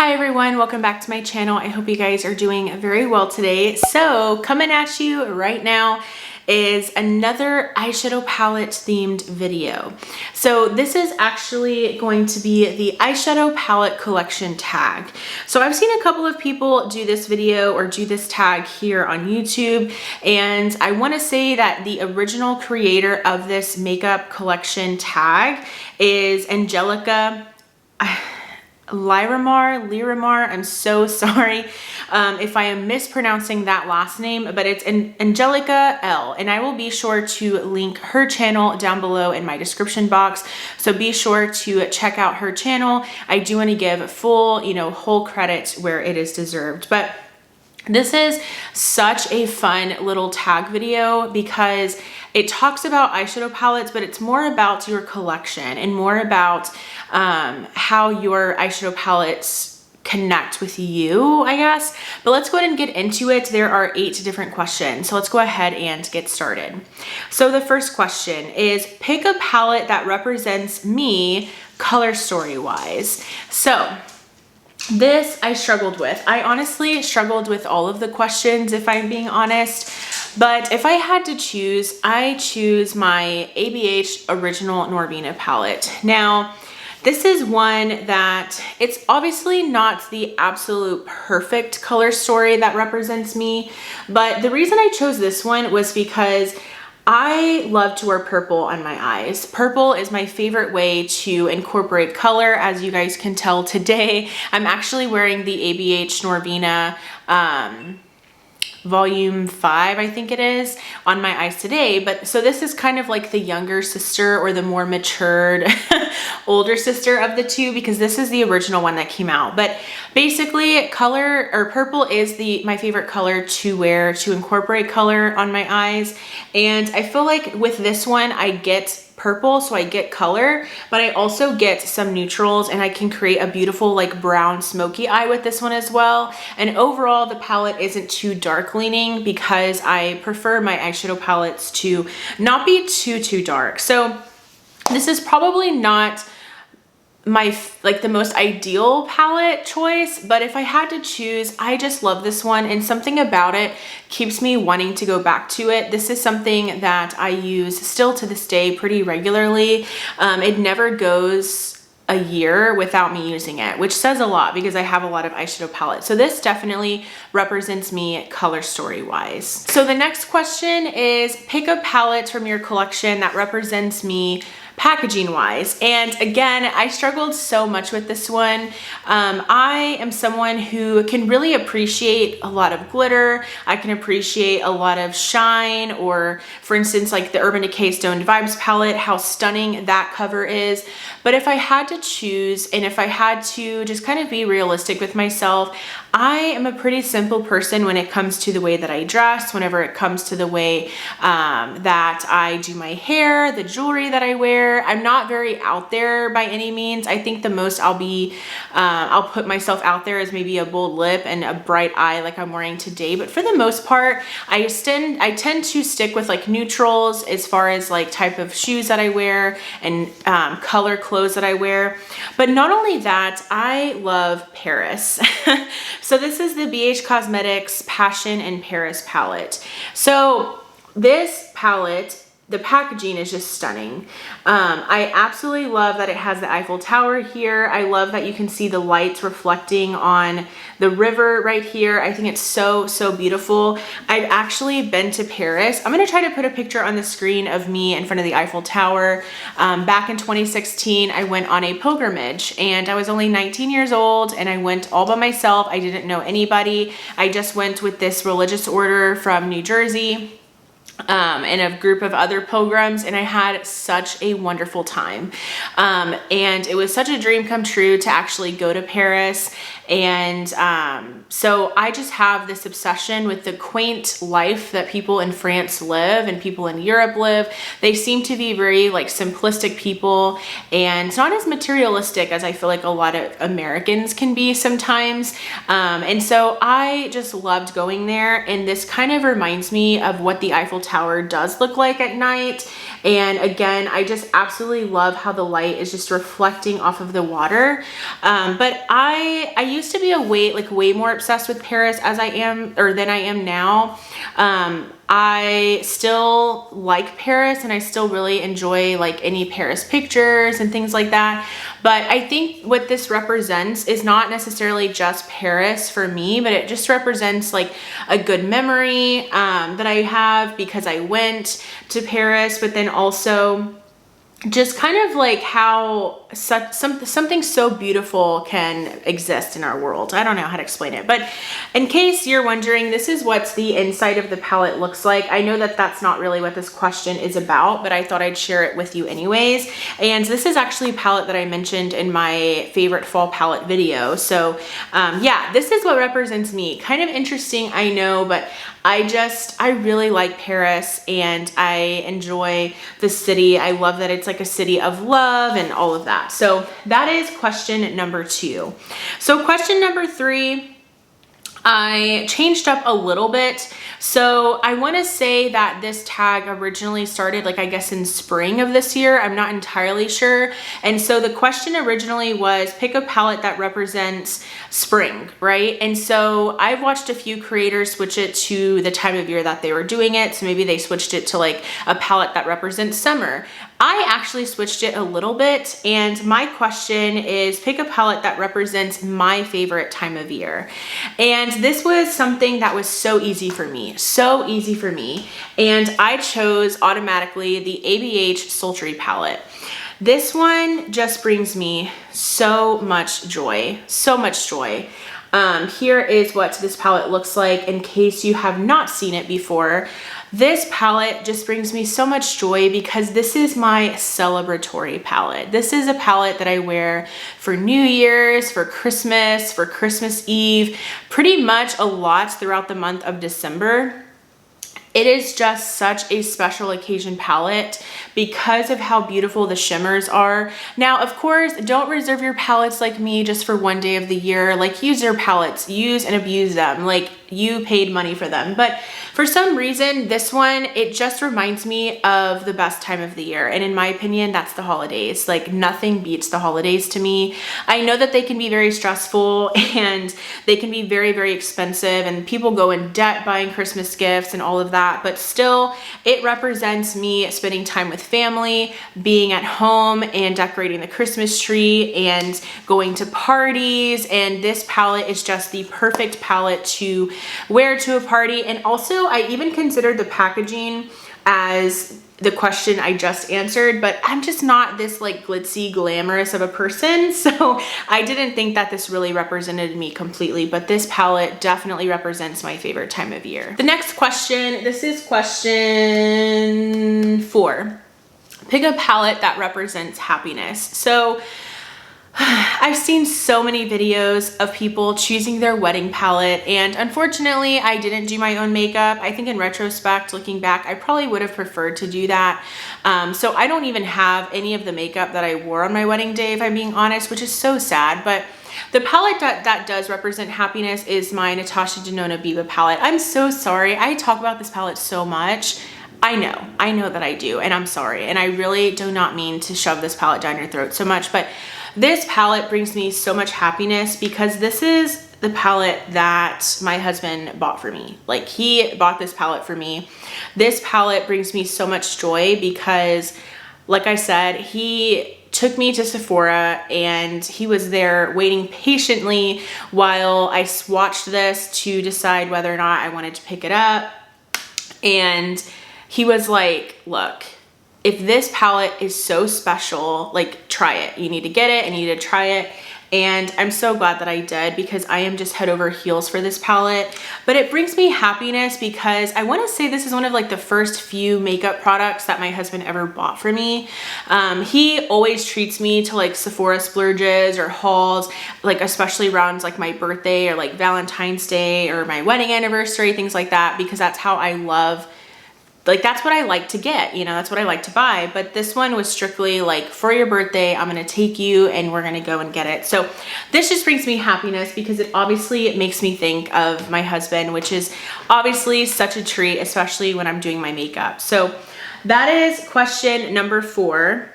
Hi everyone, welcome back to my channel. I hope you guys are doing very well today. So coming at you right now is another eyeshadow palette themed video. So this is actually going to be the eyeshadow palette collection tag. So I've seen a couple of people do this video or do this tag here on YouTube, and I want to say that the original creator of this makeup collection tag is Angelica Lyremar. I'm so sorry if I am mispronouncing that last name, but it's Angelica L, and I will be sure to link her channel down below in my description box. So be sure to check out her channel. I do want to give full, whole credit where it is deserved. But this is such a fun little tag video because it talks about eyeshadow palettes, but it's more about your collection and more about how your eyeshadow palettes connect with you, I guess. But let's go ahead and get into it. There are 8 different questions. So let's go ahead and get started. So the first question is, pick a palette that represents me color story wise. So this I struggled with. I honestly struggled with all of the questions, if I'm being honest. But if I had to choose, I choose my ABH Original Norvina palette. Now, this is one that it's obviously not the absolute perfect color story that represents me, but the reason I chose this one was because I love to wear purple on my eyes. Purple is my favorite way to incorporate color. As you guys can tell today, I'm actually wearing the ABH Norvina volume 5, I think it is, on my eyes today. But so this is kind of like the younger sister or the more matured older sister of the two, because this is the original one that came out. But basically color or purple is my favorite color to wear to incorporate color on my eyes. And I feel like with this one I get purple, so I get color, but I also get some neutrals, and I can create a beautiful like brown smoky eye with this one as well. And overall the palette isn't too dark leaning because I prefer my eyeshadow palettes to not be too dark. So this is probably not my the most ideal palette choice, but if I had to choose, I just love this one, and something about it keeps me wanting to go back to it. This is something that I use still to this day pretty regularly. It never goes a year without me using it, which says a lot because I have a lot of eyeshadow palettes. So this definitely represents me color story wise. So the next question is, pick a palette from your collection that represents me packaging wise. And again, I struggled so much with this one. I am someone who can really appreciate a lot of glitter. I can appreciate a lot of shine, or for instance, like the Urban Decay Stoned Vibes palette, how stunning that cover is. But if I had to choose, and if I had to just kind of be realistic with myself, I am a pretty simple person when it comes to the way that I dress, whenever it comes to the way that I do my hair, the jewelry that I wear. I'm not very out there by any means. I think the most I'll put myself out there is maybe a bold lip and a bright eye like I'm wearing today. But for the most part, I tend to stick with like neutrals as far as like type of shoes that I wear and color clothes that I wear. But not only that, I love Paris. So this is the BH Cosmetics Passion in Paris palette. So this palette, the packaging is just stunning. I absolutely love that it has the Eiffel Tower here. I love that you can see the lights reflecting on the river right here. I think it's so beautiful. I've actually been to Paris. I'm gonna try to put a picture on the screen of me in front of the Eiffel Tower. Back in 2016, I went on a pilgrimage, and I was only 19 years old, and I went all by myself. I didn't know anybody. I just went with this religious order from New Jersey. And a group of other pilgrims, and I had such a wonderful time. And it was such a dream come true to actually go to Paris. And so I just have this obsession with the quaint life that people in France live and people in Europe live. They seem to be very like simplistic people, and not as materialistic as I feel like a lot of Americans can be sometimes. And so I just loved going there, and this kind of reminds me of what the Eiffel Tower does look like at night. And again, I just absolutely love how the light is just reflecting off of the water. But I used to be way more obsessed with Paris than I am now. I still like Paris and I still really enjoy like any Paris pictures and things like that. But I think what this represents is not necessarily just Paris for me, but it just represents like a good memory that I have because I went to Paris, but then also just kind of like how something so beautiful can exist in our world. I don't know how to explain it, but in case you're wondering, this is what the inside of the palette looks like. I know that that's not really what this question is about, but I thought I'd share it with you anyways. And this is actually a palette that I mentioned in my favorite fall palette video. So yeah, this is what represents me. Kind of interesting, I know, but I really like Paris and I enjoy the city. I love that it's like a city of love and all of that. So that is question number 2. So question number 3, I changed up a little bit. So I want to say that this tag originally started like I guess in spring of this year. I'm not entirely sure. And so the question originally was pick a palette that represents spring, right? And so I've watched a few creators switch it to the time of year that they were doing it. So maybe they switched it to like a palette that represents summer. I actually switched it a little bit, and my question is pick a palette that represents my favorite time of year. And this was something that was so easy for me, and I chose automatically the ABH Sultry palette. This one just brings me so much joy, Here is what this palette looks like in case you have not seen it before. This palette just brings me so much joy because this is my celebratory palette. This is a palette that I wear for New Year's, for Christmas Eve, pretty much a lot throughout the month of December. It is just such a special occasion palette because of how beautiful the shimmers are. Now, of course, don't reserve your palettes like me just for one day of the year. Like, use your palettes, use and abuse them. Like, you paid money for them. But for some reason, this one, it just reminds me of the best time of the year. And in my opinion, that's the holidays. Like, nothing beats the holidays to me. I know that they can be very stressful and they can be very, very expensive, and people go in debt buying Christmas gifts and all of that. But still, it represents me spending time with family, being at home and decorating the Christmas tree and going to parties. And this palette is just the perfect palette to wear to a party. And also, I even considered the packaging as the question I just answered, but I'm just not this like glitzy, glamorous of a person. So I didn't think that this really represented me completely, but this palette definitely represents my favorite time of year. The next question, this is question 4. Pick a palette that represents happiness. So I've seen so many videos of people choosing their wedding palette, and unfortunately I didn't do my own makeup. I think in retrospect, looking back, I probably would have preferred to do that. So I don't even have any of the makeup that I wore on my wedding day, if I'm being honest, which is so sad. But the palette that does represent happiness is my Natasha Denona Biba palette. I'm so sorry. I talk about this palette so much. I know that I do, and I'm sorry. And I really do not mean to shove this palette down your throat so much, but this palette brings me so much happiness because this is the palette that my husband bought for me. Like, he bought this palette for me. This palette brings me so much joy because, like I said, he took me to Sephora and he was there waiting patiently while I swatched this to decide whether or not I wanted to pick it up. And he was like, look, if this palette is so special, like, try it. You need to get it and you need to try it. And I'm so glad that I did because I am just head over heels for this palette. But it brings me happiness because I want to say this is one of like the first few makeup products that my husband ever bought for me. He always treats me to like Sephora splurges or hauls, like especially around like my birthday or like Valentine's Day or my wedding anniversary, things like that, because that's how I love, like, that's what I like to get, you know, that's what I like to buy. But this one was strictly like, for your birthday, I'm going to take you and we're going to go and get it. So this just brings me happiness because it makes me think of my husband, which is obviously such a treat, especially when I'm doing my makeup. So that is question number 4.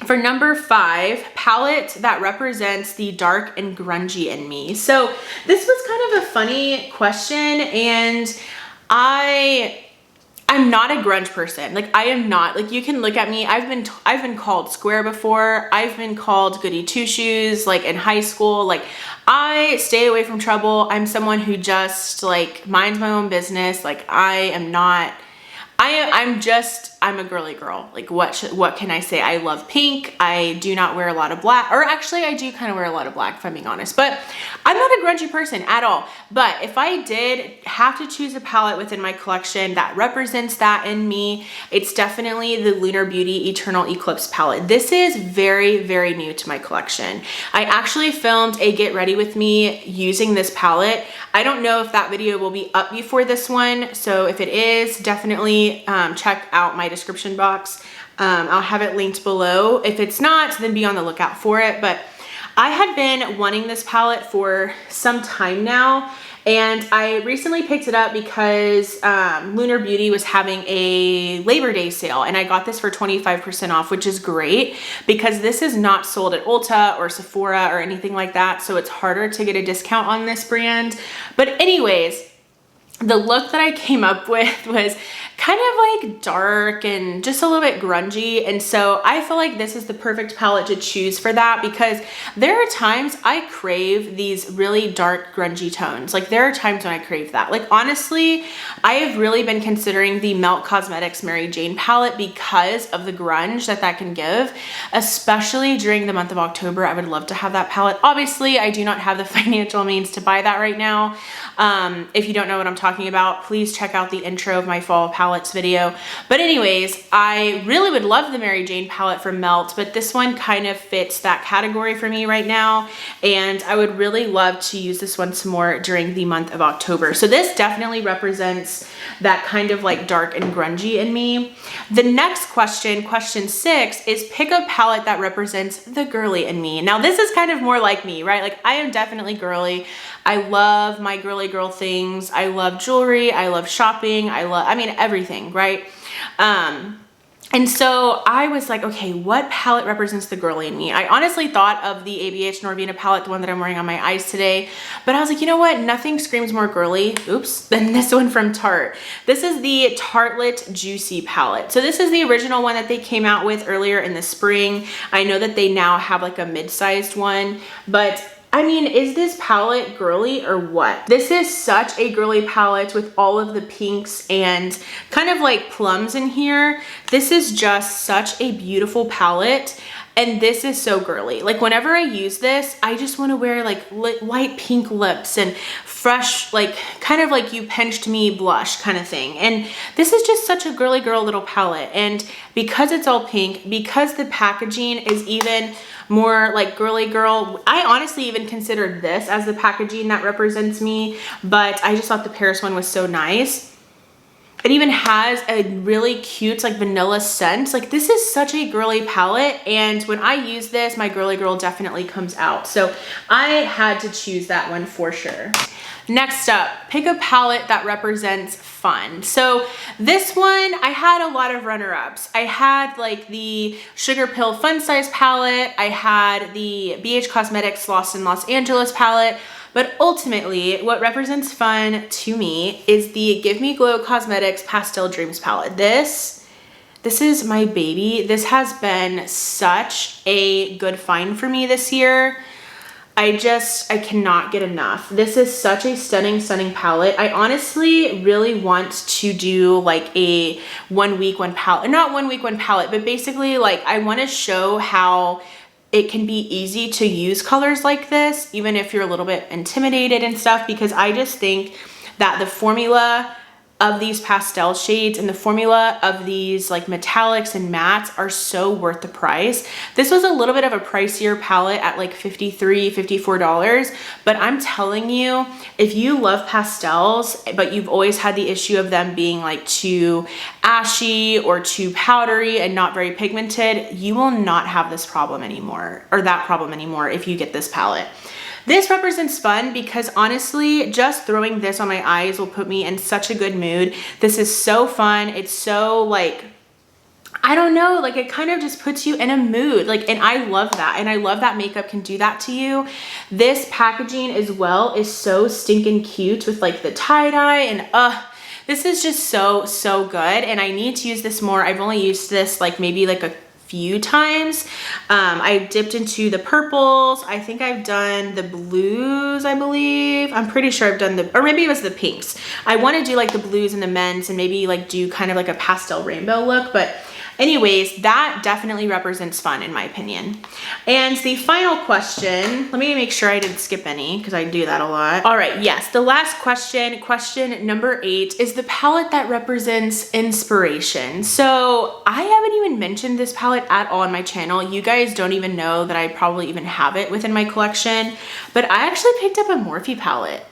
For number 5, palette that represents the dark and grungy in me. So this was kind of a funny question, and I'm not a grunge person. Like, I am not. Like, you can look at me. I've been called square before. I've been called goody two shoes, like in high school. Like, I stay away from trouble. I'm someone who just like minds my own business. Like, I'm a girly girl. Like, what can I say? I love pink. I do not wear a lot of black, or actually I do kind of wear a lot of black if I'm being honest, but I'm not a grungy person at all. But if I did have to choose a palette within my collection that represents that in me, it's definitely the Lunar Beauty Eternal Eclipse palette. This is very, very new to my collection. I actually filmed a get ready with me using this palette. I don't know if that video will be up before this one, so if it is, definitely check out my description box. I'll have it linked below. If it's not, then be on the lookout for it. But I had been wanting this palette for some time now, and I recently picked it up because Lunar Beauty was having a Labor Day sale, and I got this for 25% off, which is great because this is not sold at Ulta or Sephora or anything like that, so it's harder to get a discount on this brand. But anyways, the look that I came up with was kind of like dark and just a little bit grungy, and so I feel like this is the perfect palette to choose for that, because there are times I crave these really dark grungy tones. Like, there are times when I crave that. Like, honestly, I have really been considering the Melt Cosmetics Mary Jane palette because of the grunge that can give, especially during the month of October. I would love to have that palette. Obviously, I do not have the financial means to buy that right now. If you don't know what I'm talking about, please check out the intro of my fall palettes video. But anyways, I really would love the Mary Jane palette from Melt, but this one kind of fits that category for me right now, and I would really love to use this one some more during the month of October. So this definitely represents that kind of like dark and grungy in me. The next question, question 6, is pick a palette that represents the girly in me. Now this is kind of more like me, right? Like, I am definitely girly. I love my girly girl things. I love jewelry. I love shopping. I mean, everything, right? And so I was like, okay, what palette represents the girly in me? I honestly thought of the ABH Norvina palette, the one that I'm wearing on my eyes today, but I was like, you know what? Nothing screams more girly, oops, than this one from Tarte. This is the Tartelette Juicy palette. So this is the original one that they came out with earlier in the spring. I know that they now have like a mid-sized one, but I mean, is this palette girly or what? This is such a girly palette with all of the pinks and kind of like plums in here. This is just such a beautiful palette, and this is so girly. Like, whenever I use this, I just want to wear like light pink lips and fresh, like kind of like You Pinched Me blush kind of thing. And this is just such a girly girl little palette. And because it's all pink, because the packaging is even more like girly girl, I honestly even considered this as the packaging that represents me, but I just thought the Paris one was so nice. It even has a really cute like vanilla scent. Like, this is such a girly palette, and when I use this, my girly girl definitely comes out. So I had to choose that one for sure. Next up, pick a palette that represents fun. So this one, I had a lot of runner-ups. I had like the Sugar Pill Fun Size palette. I had the BH Cosmetics Lost in Los Angeles palette. But ultimately, what represents fun to me is the Give Me Glow Cosmetics Pastel Dreams palette. This is my baby. This has been such a good find for me this year. I cannot get enough. This is such a stunning palette. I honestly really want to do like a 1 week, one palette, not 1 week, one palette, but basically like I want to show how it can be easy to use colors like this, even if you're a little bit intimidated and stuff, because I just think that the formula of these pastel shades and the formula of these like metallics and mattes are so worth the price. This was a little bit of a pricier palette at like $53, $54, but I'm telling you, if you love pastels, but you've always had the issue of them being like too ashy or too powdery and not very pigmented, you will not have this problem anymore, or that problem anymore, if you get this palette. This represents fun because honestly, just throwing this on my eyes will put me in such a good mood. This is so fun. It's so like I don't know, like it kind of just puts you in a mood, like, and I love that. And I love that makeup can do that to you. This packaging as well is so stinking cute with like the tie-dye, and this is just so, so good. And I need to use this more. I've only used this like maybe like a few times. I dipped into the purples. I think I've done the blues, I believe. I'm pretty sure I've done the, or maybe it was the pinks. I want to do like the blues and the men's and maybe like do kind of like a pastel rainbow look, but anyways, that definitely represents fun in my opinion. And the final question, let me make sure I didn't skip any because I do that a lot. All right, yes, the last question, question number 8, is the palette that represents inspiration. So I haven't even mentioned this palette at all on my channel. You guys don't even know that I probably even have it within my collection, but I actually picked up a Morphe palette.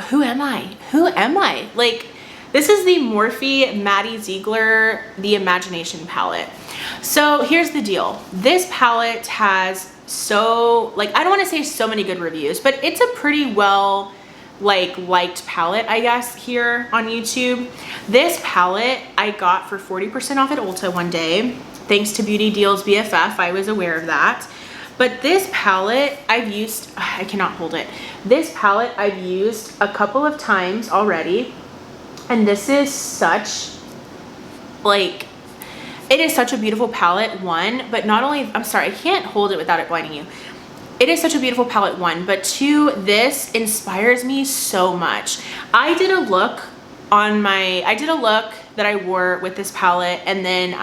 Who am I? Who am I? Like, this is the Morphe Maddie Ziegler The Imagination palette. So here's the deal. This palette has so, like, I don't want to say so many good reviews, but it's a pretty well liked palette, I guess, here on YouTube. This palette I got for 40% off at Ulta one day. Thanks to Beauty Deals BFF, I was aware of that. But this palette I've used, I cannot hold it. This palette I've used a couple of times already. And this is such, like, it is such a beautiful palette, one, but not only, I'm sorry, I can't hold it without it blinding you. It is such a beautiful palette, one, but two, this inspires me so much. I did a look that I wore with this palette, and then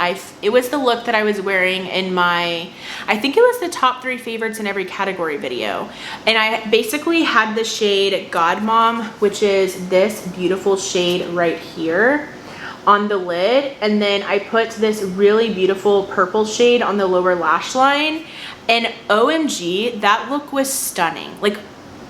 it was the look that I was wearing in my, I think it was the top 3 favorites in every category video. And I basically had the shade God Mom, which is this beautiful shade right here on the lid. And then I put this really beautiful purple shade on the lower lash line. And OMG, that look was stunning. Like,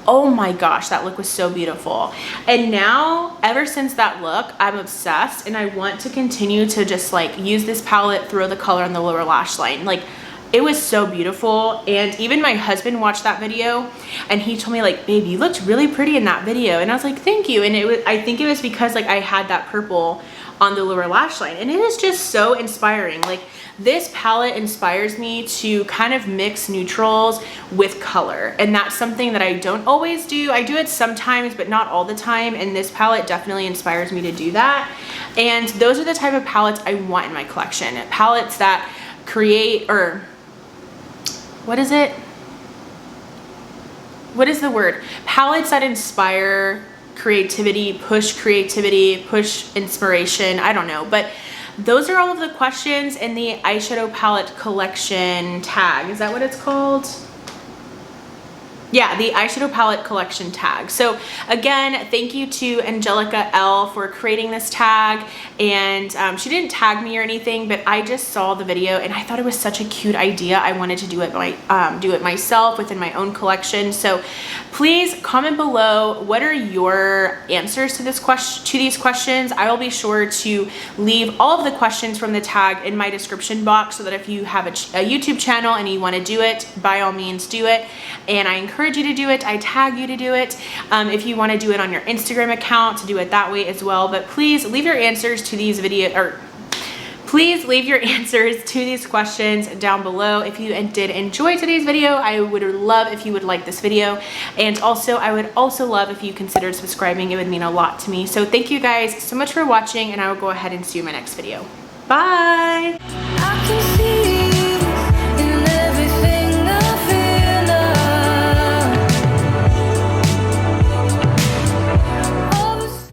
oh my gosh, that look was so beautiful. And now, ever since that look, I'm obsessed, and I want to continue to just like use this palette, throw the color on the lower lash line. Like, it was so beautiful. And even my husband watched that video and he told me like, babe, you looked really pretty in that video. And I was like, thank you. And I think it was because like I had that purple on the lower lash line, and it is just so inspiring. Like, this palette inspires me to kind of mix neutrals with color, and that's something that I don't always do. I do it sometimes, but not all the time, and this palette definitely inspires me to do that. And those are the type of palettes I want in my collection. Palettes that create, or what is it? What is the word? Palettes that inspire creativity, push inspiration, I don't know. But those are all of the questions in the eyeshadow palette collection tag. Is that what it's called? Yeah, the eyeshadow palette collection tag. So again, thank you to Angelica L for creating this tag. And she didn't tag me or anything, but I just saw the video and I thought it was such a cute idea. I wanted to do it myself within my own collection. So please comment below, what are your answers to these questions? I will be sure to leave all of the questions from the tag in my description box, so that if you have a YouTube channel and you want to do it, by all means do it. And I encourage you to do it. I tag you to do it. If you want to do it on your Instagram account, to do it that way as well. But please leave your answers to these please leave your answers to these questions down below. If you did enjoy today's video, I would love if you would like this video. And also, I would also love if you considered subscribing. It would mean a lot to me. So thank you guys so much for watching, and I will go ahead and see you in my next video. Bye!